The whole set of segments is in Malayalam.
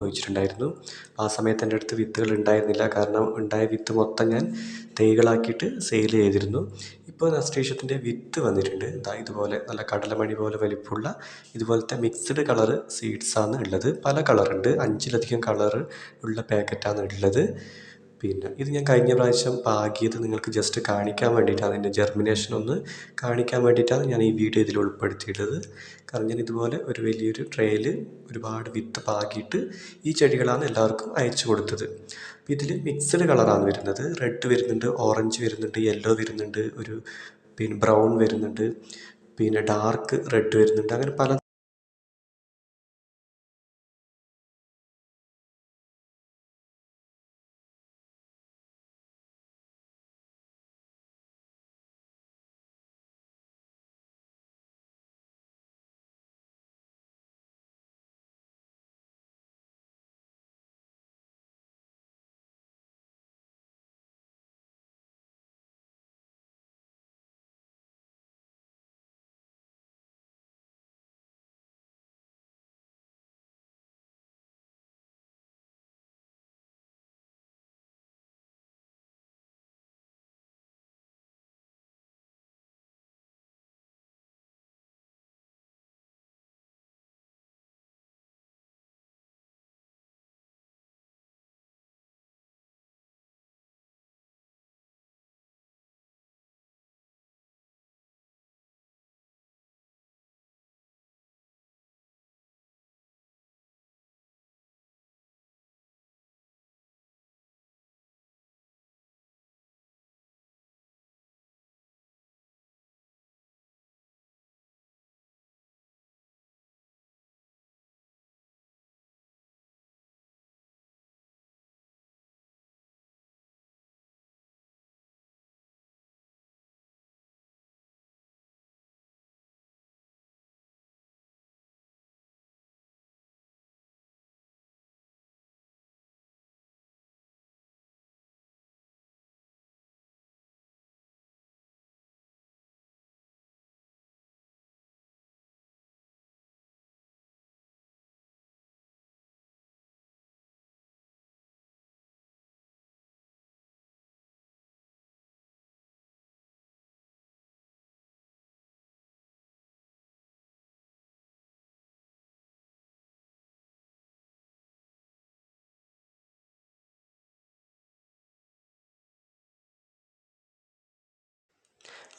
ചോദിച്ചിട്ടുണ്ടായിരുന്നു. ആ സമയത്ത് എൻ്റെ അടുത്ത് വിത്തുകൾ ഉണ്ടായിരുന്നില്ല. കാരണം ഉണ്ടായ വിത്ത് മൊത്തം ഞാൻ തൈകളാക്കിയിട്ട് സെയിൽ ചെയ്തിരുന്നു. ഇപ്പോൾ നസ്റ്റേഷ്യത്തിൻ്റെ വിത്ത് വന്നിട്ടുണ്ട്. ദാ ഇതുപോലെ നല്ല കടലമണി പോലെ വലിപ്പമുള്ള ഇതുപോലത്തെ മിക്സ്ഡ് കളർ സീഡ്സാണ് ഉള്ളത്. പല കളറുണ്ട്, 5ലധികം കളർ ഉള്ള പാക്കറ്റാണ് ഉള്ളത്. പിന്നെ ഇത് ഞാൻ കഴിഞ്ഞ പ്രാവശ്യം പാകിയത് നിങ്ങൾക്ക് ജസ്റ്റ് കാണിക്കാൻ വേണ്ടിയിട്ടാണ്, അതിൻ്റെ ജെർമിനേഷൻ ഒന്ന് കാണിക്കാൻ വേണ്ടിയിട്ടാണ് ഞാൻ ഈ വീഡിയോ ഇതിൽ ഉൾപ്പെടുത്തിയിട്ടുള്ളത്. കാരണം ഞാൻ ഇതുപോലെ ഒരു വലിയൊരു ട്രേയിൽ ഒരുപാട് വിത്ത് പാകിയിട്ട് ഈ ചെടികളാണ് എല്ലാവർക്കും അയച്ചു കൊടുത്തത്. ഇതിൽ മിക്സ്ഡ് കളറാണ് വരുന്നത്. റെഡ് വരുന്നുണ്ട്, ഓറഞ്ച് വരുന്നുണ്ട്, യെല്ലോ വരുന്നുണ്ട്, ഒരു പിന്നെ ബ്രൗൺ വരുന്നുണ്ട്, പിന്നെ ഡാർക്ക് റെഡ് വരുന്നുണ്ട്. അങ്ങനെ പല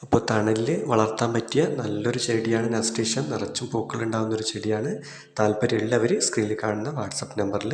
അപ്പോൾ തണലിൽ വളർത്താൻ പറ്റിയ നല്ലൊരു ചെടിയാണ് നസ്റ്റേഷ്യം. നിറച്ചും പൂക്കളുണ്ടാകുന്ന ഒരു ചെടിയാണ്. താല്പര്യമുള്ളവർ സ്ക്രീനിൽ കാണുന്ന വാട്സപ്പ് നമ്പറിൽ